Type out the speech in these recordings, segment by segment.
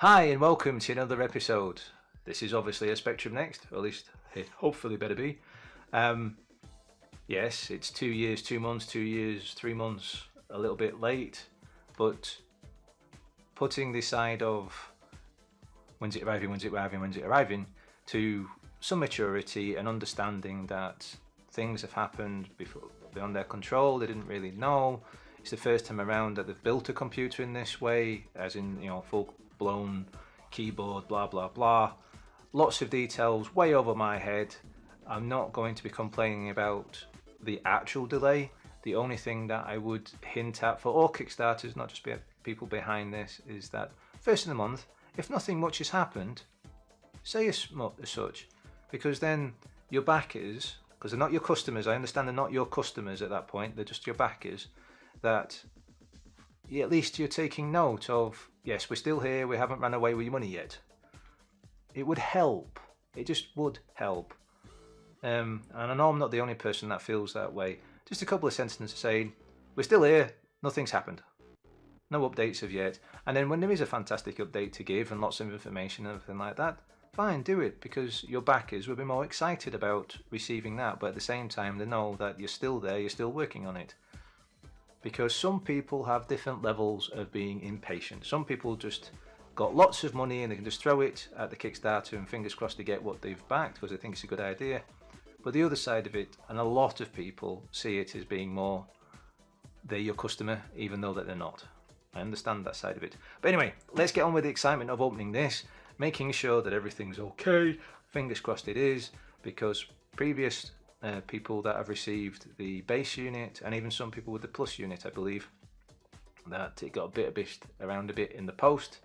Hi and welcome to another episode. This is obviously a Spectrum Next, or at least it hopefully better be. Um, yes, it's 2 years, 2 months, 2 years, 3 months, a little bit late, but putting the side of when's it arriving, when's it arriving, when's it arriving, to some maturity and understanding that things have happened before, beyond their control. They didn't really know. It's the first time around that they've built a computer in this way, as in, full blown keyboard, blah blah blah. Lots of details way over my head. I'm not going to be complaining about the actual delay. The only thing that I would hint at for all Kickstarters, not just people behind this, is that first of the month, if nothing much has happened, say as such, because then your backers, because they're not your customers, I understand they're not your customers at that point, they're just your backers, that at least you're taking note of, yes, we're still here, we haven't run away with your money yet. It would help. It just would help. And I know I'm not the only person that feels that way. Just a couple of sentences saying, we're still here, nothing's happened. No updates of yet. And then when there is a fantastic update to give and lots of information and everything like that, fine, do it, because your backers will be more excited about receiving that. But at the same time, they know that you're still there, you're still working on it. Because some people have different levels of being impatient. Some people just got lots of money and they can just throw it at the Kickstarter and fingers crossed to get what they've backed because they think it's a good idea. But the other side of it, and a lot of people see it as being more, they're your customer even though that they're not. I understand that side of it. But anyway, let's get on with the excitement of opening this, making sure that everything's okay. Fingers crossed it is, because previous people that have received the base unit, and even some people with the plus unit, I believe, that it got a bit around a bit in the post,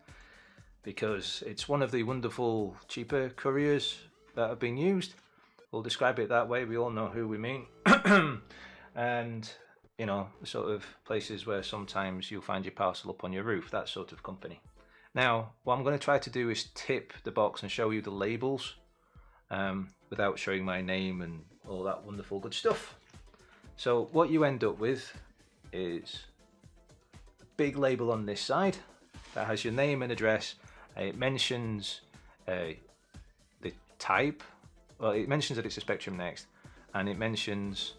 because it's one of the wonderful cheaper couriers that have been used. We'll describe it that way, we all know who we mean. And the sort of places where sometimes you'll find your parcel up on your roof, that sort of company. Now, what I'm going to try to do is tip the box and show you the labels without showing my name and all that wonderful good stuff. So what you end up with is a big label on this side that has your name and address. It mentions the type. Well, it mentions that it's a Spectrum Next, and it mentions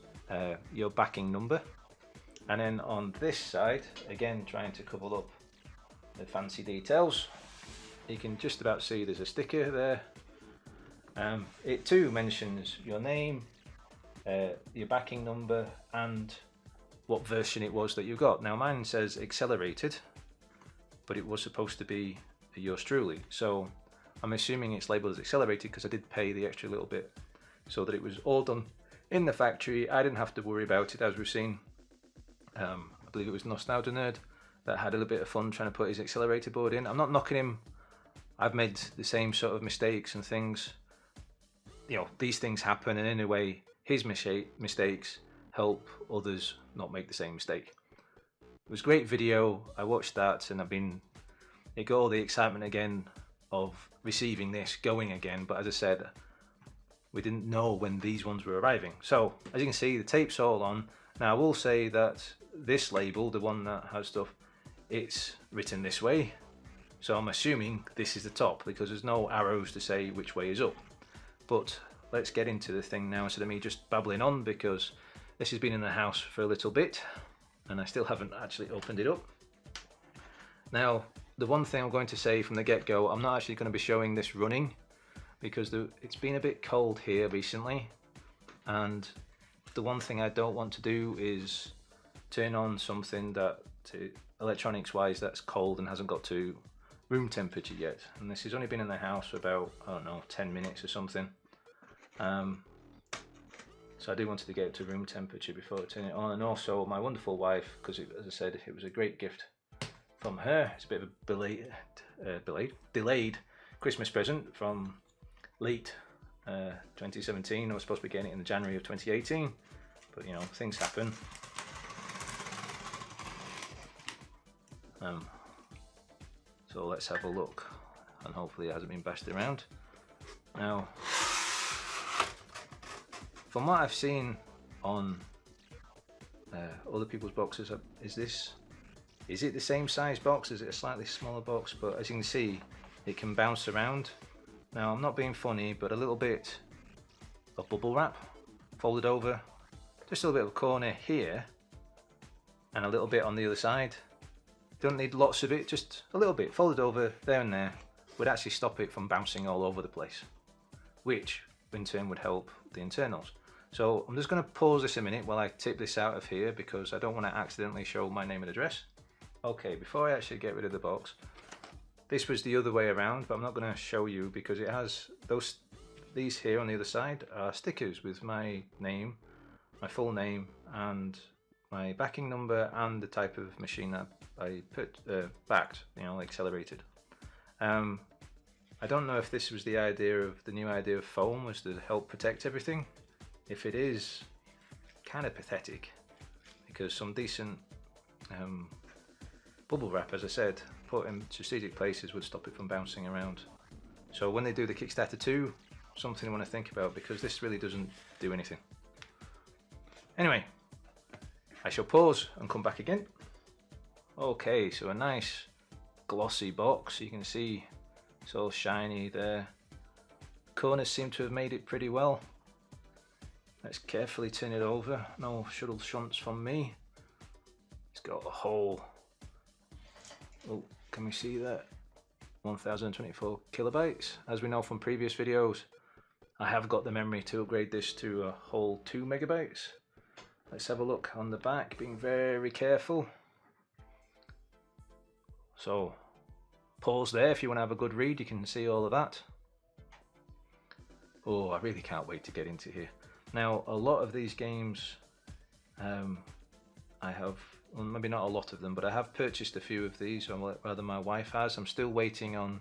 your backing number. And then on this side, again trying to cover up the fancy details, you can just about see there's a sticker there. It too mentions your name, your backing number, and what version it was that you got. Now mine says accelerated, but it was supposed to be yours truly, so I'm assuming it's labeled as accelerated because I did pay the extra little bit so that it was all done in the factory. I didn't have to worry about it, as we've seen. I believe it was Nostalgia Nerd that had a little bit of fun trying to put his accelerator board in. I'm not knocking him. I've made the same sort of mistakes and things. These things happen, and in a way, his mistakes help others not make the same mistake. It was a great video. I watched that, and it got all the excitement again of receiving this going again. But as I said, we didn't know when these ones were arriving. So as you can see, the tape's all on. Now I will say that this label, the one that has stuff, it's written this way. So I'm assuming this is the top because there's no arrows to say which way is up. But let's get into the thing now instead of me just babbling on, because this has been in the house for a little bit and I still haven't actually opened it up. Now, the one thing I'm going to say from the get-go, I'm not actually going to be showing this running because it's been a bit cold here recently, and the one thing I don't want to do is turn on something that, electronics wise, that's cold and hasn't got to room temperature yet. And this has only been in the house for about, I don't know, 10 minutes or something. So I do want to get it to room temperature before I turn it on. And also my wonderful wife, because as I said, it was a great gift from her. It's a bit of a delayed Christmas present from late 2017. I was supposed to be getting it in January of 2018, but things happen. So let's have a look, and hopefully it hasn't been bashed around. Now, from what I've seen on other people's boxes, is it the same size box? Is it a slightly smaller box? But as you can see, it can bounce around. Now I'm not being funny, but a little bit of bubble wrap folded over, just a little bit of corner here and a little bit on the other side. Don't need lots of it, just a little bit folded over there and there would actually stop it from bouncing all over the place, which in turn would help the internals. So I'm just going to pause this a minute while I tip this out of here because I don't want to accidentally show my name and address. Okay, before I actually get rid of the box, this was the other way around, but I'm not going to show you because it has these here on the other side are stickers with my name, my full name, and my backing number and the type of machine that I backed, accelerated. I don't know if this was the new idea of foam was to help protect everything. If it is, kind of pathetic, because some decent bubble wrap, as I said, put in strategic places would stop it from bouncing around. So when they do the Kickstarter 2, something I want to think about, because this really doesn't do anything. Anyway, I shall pause and come back again. Okay, so a nice glossy box. You can see it's all shiny there. Corners seem to have made it pretty well. Let's carefully turn it over. No shuttle shunts from me. It's got a hole. Oh, can we see that? 1024 kilobytes. As we know from previous videos, I have got the memory to upgrade this to a whole 2 megabytes. Let's have a look on the back, being very careful. So, pause there if you want to have a good read, you can see all of that. Oh, I really can't wait to get into here. Now, a lot of these games, I have, well, maybe not a lot of them, but I have purchased a few of these, or rather my wife has. I'm still waiting on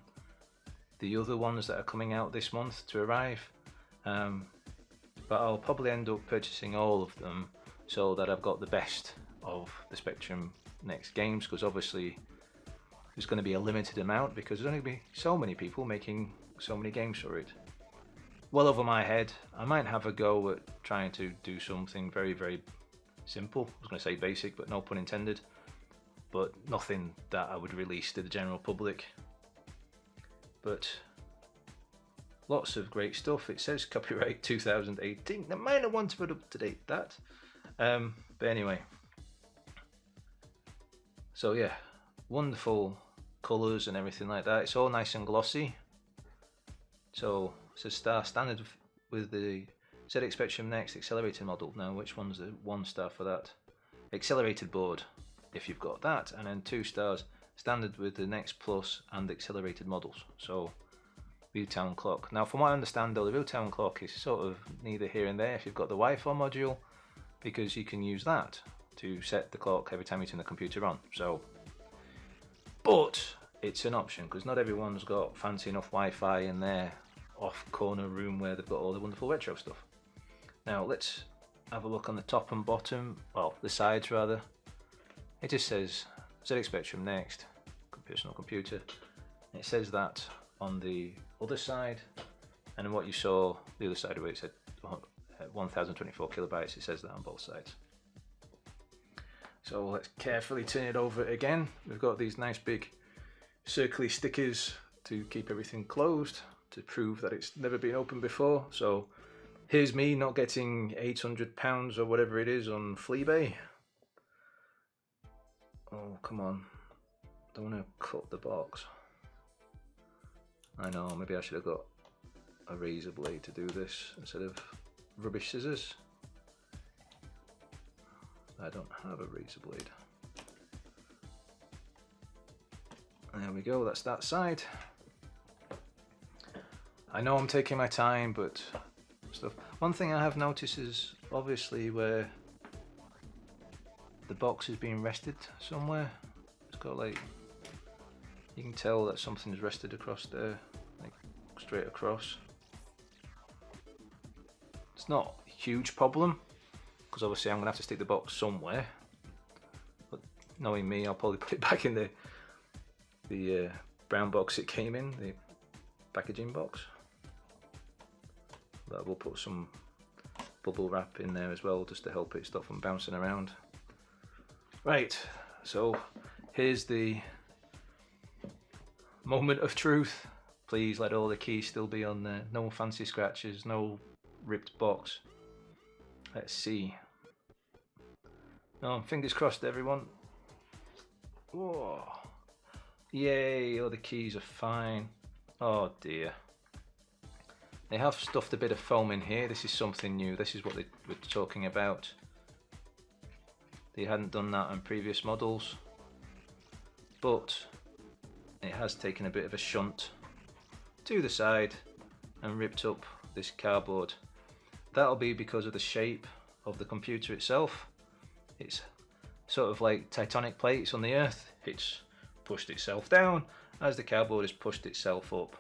the other ones that are coming out this month to arrive. But I'll probably end up purchasing all of them so that I've got the best of the Spectrum Next games, because obviously there's going to be a limited amount because there's only going to be so many people making so many games for it. Well over my head. I might have a go at trying to do something very, very simple. I was going to say basic, but no pun intended. But nothing that I would release to the general public. But lots of great stuff. It says copyright 2018. I might not want to put up to date that. But anyway. So yeah, wonderful colours and everything like that. It's all nice and glossy. So it's a star standard with the ZX Spectrum Next accelerated model. Now, which one's the 1 star for that? Accelerated board, if you've got that, and then 2 stars standard with the Next Plus and accelerated models. So real-time clock. Now, from what I understand, though, the real-time clock is sort of neither here and there if you've got the Wi-Fi module, because you can use that to set the clock every time you turn the computer on. So, but it's an option because not everyone's got fancy enough Wi-Fi in their off-corner room where they've got all the wonderful retro stuff. Now let's have a look on the top and bottom, well, the sides rather. It just says ZX Spectrum Next, personal computer. It says that on the other side, and what you saw the other side of it said 1024 kilobytes. It says that on both sides. So let's carefully turn it over again. We've got these nice big circly stickers to keep everything closed, to prove that it's never been opened before. So here's me not getting £800 or whatever it is on Fleabay. Oh, come on. Don't want to cut the box. I know, maybe I should have got a razor blade to do this instead of rubbish scissors. I don't have a razor blade. There we go, that's that side. I know I'm taking my time, but stuff. One thing I have noticed is obviously where the box is being rested somewhere. It's got like, you can tell that something's rested across there, like straight across. It's not a huge problem, because obviously I'm going to have to stick the box somewhere. But knowing me, I'll probably put it back in the brown box it came in, the packaging box. But we'll put some bubble wrap in there as well, just to help it stop from bouncing around. Right, so here's the moment of truth. Please let all the keys still be on there. No fancy scratches, no ripped box. Let's see. Oh, fingers crossed, everyone. Whoa. Yay, all the keys are fine. Oh dear. They have stuffed a bit of foam in here. This is something new. This is what they were talking about. They hadn't done that on previous models. But it has taken a bit of a shunt to the side and ripped up this cardboard. That'll be because of the shape of the computer itself. It's sort of like tectonic plates on the earth. It's pushed itself down as the cardboard has pushed itself up.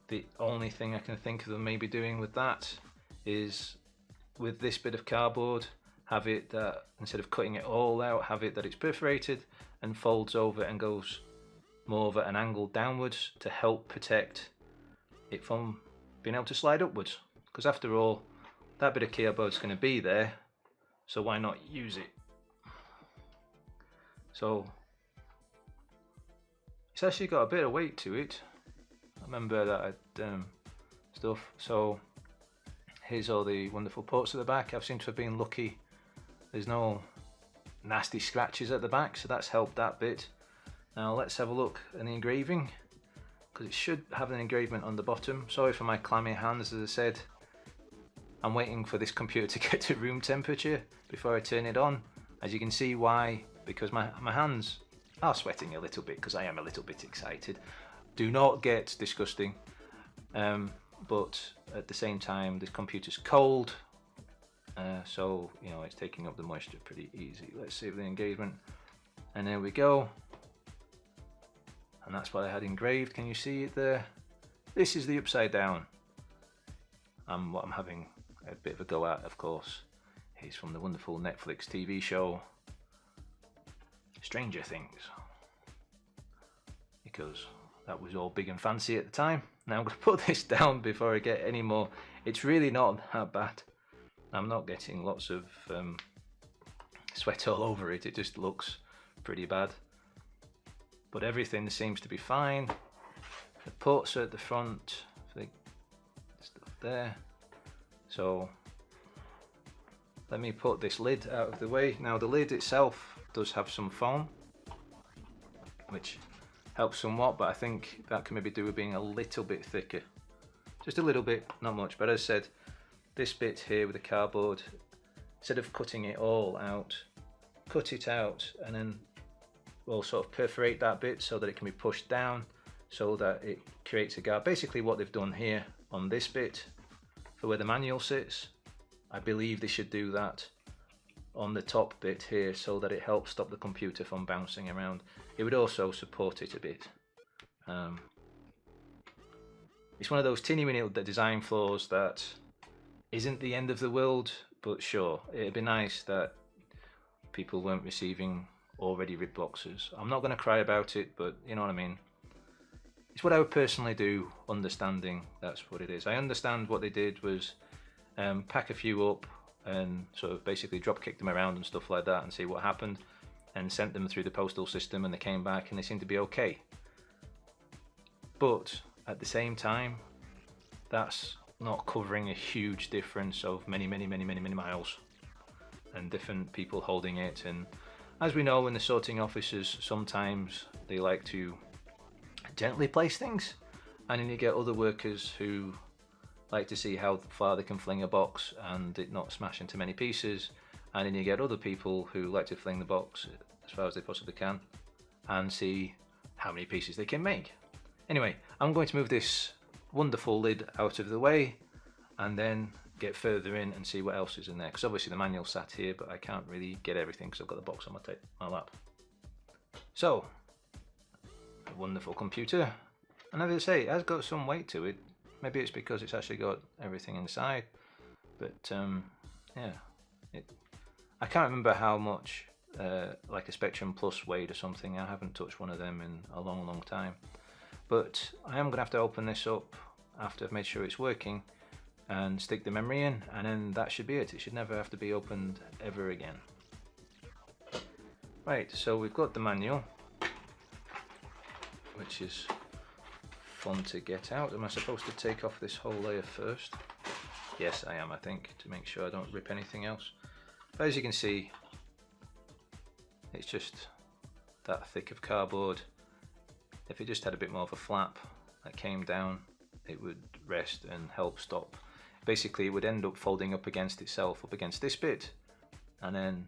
The only thing I can think of them maybe doing with that is with this bit of cardboard, have it that instead of cutting it all out, have it that it's perforated and folds over and goes more of an angle downwards to help protect it from being able to slide upwards. Because after all, that bit of cardboard's going to be there, so why not use it? So it's actually got a bit of weight to it. I remember that stuff. So here's all the wonderful ports at the back. I seem to have been lucky. There's no nasty scratches at the back, so that's helped that bit. Now let's have a look at the engraving, because it should have an engravement on the bottom. Sorry for my clammy hands, as I said. I'm waiting for this computer to get to room temperature before I turn it on. As you can see why, because my hands are sweating a little bit, because I am a little bit excited. Do not get disgusting, but at the same time this computer's cold, so you know it's taking up the moisture pretty easy. Let's save the engagement, and there we go. And that's what I had engraved. Can you see it there? This is the upside down. What I'm having a bit of a go at, of course, is from the wonderful Netflix TV show Stranger Things, because that was all big and fancy at the time. Now I'm going to put this down before I get any more. It's really not that bad. I'm not getting lots of sweat all over it. It just looks pretty bad. But everything seems to be fine. The ports are at the front, the stuff there. So let me put this lid out of the way. Now the lid itself does have some foam, which helps somewhat, but I think that can maybe do with being a little bit thicker. Just a little bit, not much. But as I said, this bit here with the cardboard, instead of cutting it all out, cut it out and then we'll sort of perforate that bit so that it can be pushed down so that it creates a guard. Basically what they've done here on this bit for where the manual sits, I believe they should do that on the top bit here so that it helps stop the computer from bouncing around. It would also support it a bit. It's one of those teeny weeny little design flaws that isn't the end of the world, but sure, it'd be nice that people weren't receiving already ripped boxes. I'm not going to cry about it, but you know what I mean. It's what I would personally do, understanding that's what it is. I understand what they did was pack a few up and sort of basically drop kick them around and stuff like that and see what happened, and sent them through the postal system and they came back and they seemed to be okay. But at the same time, that's not covering a huge difference of many miles and different people holding it. And as we know, in the sorting offices, sometimes they like to gently place things, and then you get other workers who like to see how far they can fling a box and it not smash into many pieces, and then you get other people who like to fling the box as far as they possibly can and see how many pieces they can make. Anyway, I'm going to move this wonderful lid out of the way and then get further in and see what else is in there, because obviously the manual sat here, but I can't really get everything because I've got the box on my lap. So, a wonderful computer, and as I say, it has got some weight to it. Maybe it's because it's actually got everything inside, but yeah, I can't remember how much like a Spectrum Plus weighed or something. I haven't touched one of them in a long time, but I am going to have to open this up after I've made sure it's working and stick the memory in, and then that should be it. It should never have to be opened ever again. Right, so we've got the manual. which is fun to get out. Am I supposed to take off this whole layer first? Yes, I am, I think, to make sure I don't rip anything else. But as you can see, it's just that thick of cardboard. If it just had a bit more of a flap that came down, it would rest and help stop. Basically, it would end up folding up against itself, up against this bit, and then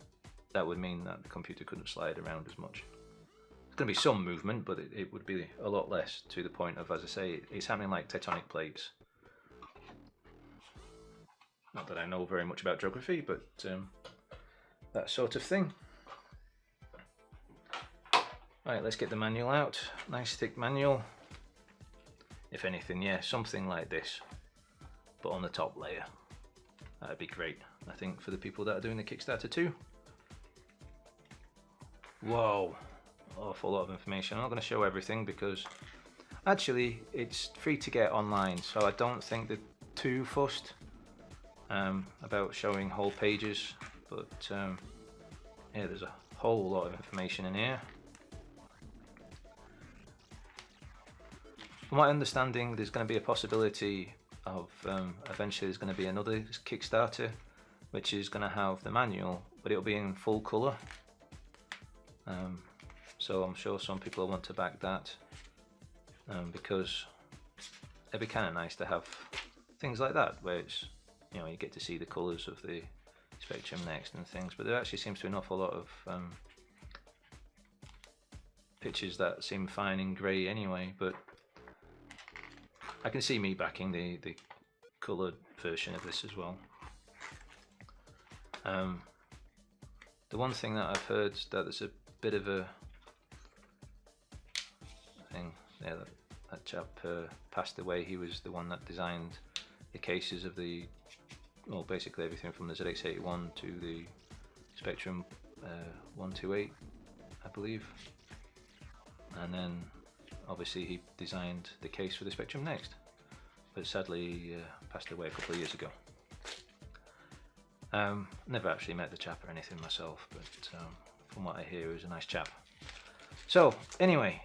that would mean that the computer couldn't slide around as much. There's going to be some movement, but it would be a lot less, to the point of, as I say, it's happening like tectonic plates. Not that I know very much about geography, but that sort of thing. Right, let's get the manual out. Nice thick manual. If anything, yeah, something like this, but on the top layer. That'd be great, I think, for the people that are doing the Kickstarter too. Whoa, awful lot of information. I'm not going to show everything because actually it's free to get online, so I don't think they're too fussed about showing whole pages, but yeah, there's a whole lot of information in here. From my understanding, there's going to be a possibility of eventually there's going to be another Kickstarter which is going to have the manual, but it'll be in full colour. So I'm sure some people will want to back that because it'd be kind of nice to have things like that where it's, you know, you get to see the colours of the Spectrum Next and things, but there actually seems to be an awful lot of pictures that seem fine in grey anyway, but I can see me backing the coloured version of this as well. The one thing that I've heard that there's a bit of a thing, yeah, that chap passed away. He was the one that designed the cases of the, well, basically everything from the ZX81 to the Spectrum 128, I believe, and then obviously he designed the case for the Spectrum Next, but sadly passed away a couple of years ago. Never actually met the chap or anything myself, but from what I hear, he was a nice chap. So anyway,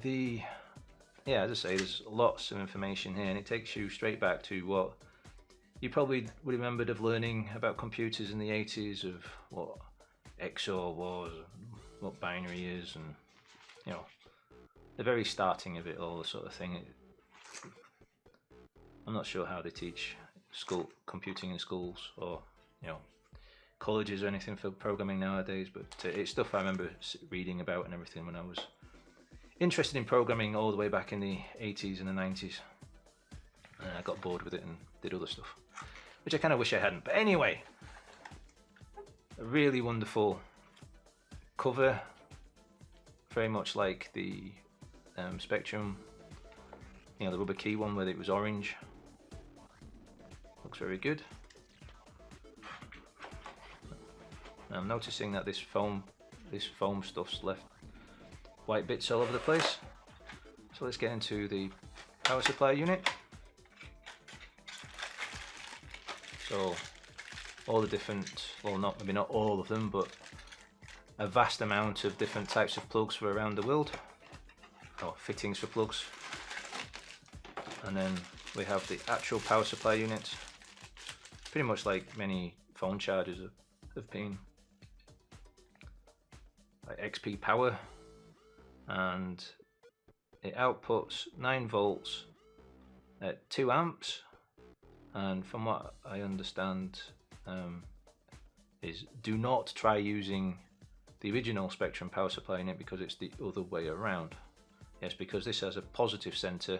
yeah, as I say, there's lots of information here, and it takes you straight back to what you probably would have remembered of learning about computers in the 80s, of what XOR was, what binary is, and you know, the very starting of it all, the sort of thing. I'm not sure how they teach computing in schools, or you know, colleges or anything for programming nowadays, but it's stuff I remember reading about and everything when I was interested in programming all the way back in the 80s and the 90s, and I got bored with it and did other stuff, which I kind of wish I hadn't. But anyway, a really wonderful cover, very much like the Spectrum, you know, the rubber key one where it was orange. Looks very good. I'm noticing that this foam stuff's left white bits all over the place. So let's get into the power supply unit. So all the different, well, maybe not all of them, but a vast amount of different types of plugs for around the world, or fittings for plugs. And then we have the actual power supply unit, pretty much like many phone chargers have been, like XP Power, and it outputs 9 volts at 2 amps, and from what I understand is do not try using the original Spectrum power supply unit because it's the other way around. Yes, because this has a positive center,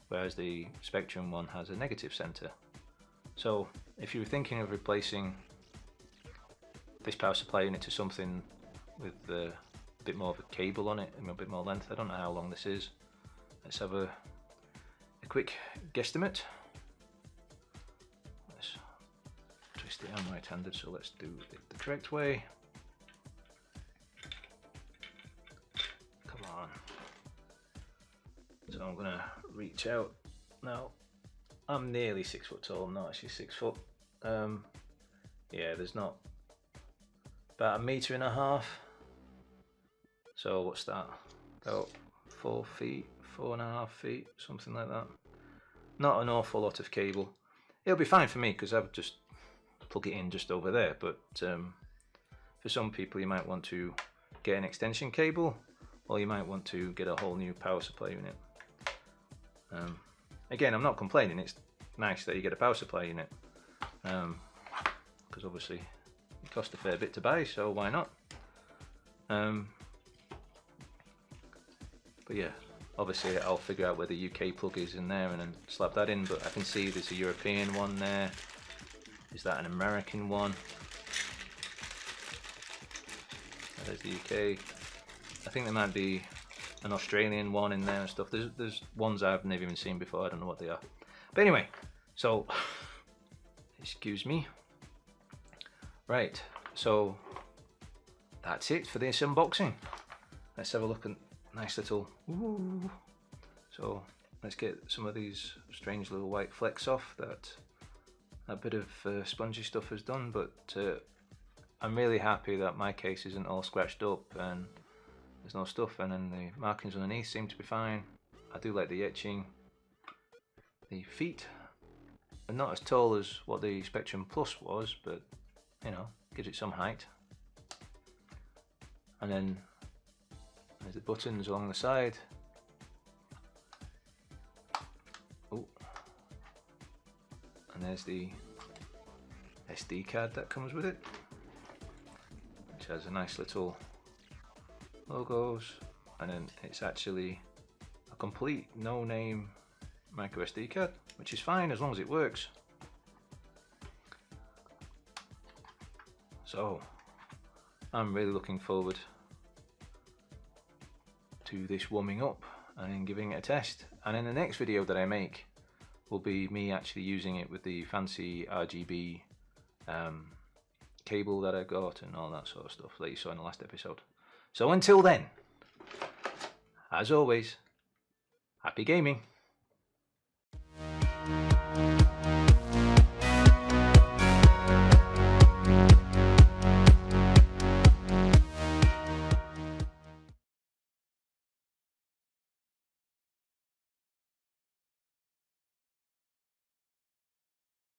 whereas the Spectrum one has a negative center. So if you were thinking of replacing this power supply unit to something with a bit more of a cable on it and a bit more length, I don't know how long this is. Let's have a quick guesstimate. Let's twist it. I'm right-handed, so let's do it the correct way. Come on. So I'm gonna reach out now. I'm nearly 6 foot tall. I'm not actually 6 foot. Yeah, there's not about 1.5 meters. So what's that? About 4 feet, 4.5 feet, something like that. Not an awful lot of cable. It'll be fine for me because I've just plug it in just over there, but for some people you might want to get an extension cable, or you might want to get a whole new power supply unit. Again, I'm not complaining, it's nice that you get a power supply unit, because obviously it costs a fair bit to buy, so why not? But yeah, obviously I'll figure out where the UK plug is in there and then slap that in, but I can see there's a European one there. Is that an American one? There's the UK. I think there might be an Australian one in there and stuff. There's ones I've never even seen before, I don't know what they are. But anyway, so, excuse me. Right, so that's it for this unboxing. Let's have a look at nice little, ooh. So let's get some of these strange little white flecks off that a bit of spongy stuff has done, but I'm really happy that my case isn't all scratched up and there's no stuff, and then the markings underneath seem to be fine. I do like the etching. The feet are not as tall as what the Spectrum Plus was, but you know, gives it some height. And then there's the buttons along the side. Oh, and there's the SD card that comes with it, which has a nice little logos, and then it's actually a complete no-name micro SD card, which is fine as long as it works. So I'm really looking forward to this warming up and then giving it a test, and in the next video that I make will be me actually using it with the fancy RGB cable that I got and all that sort of stuff that you saw in the last episode. So until then, as always, happy gaming.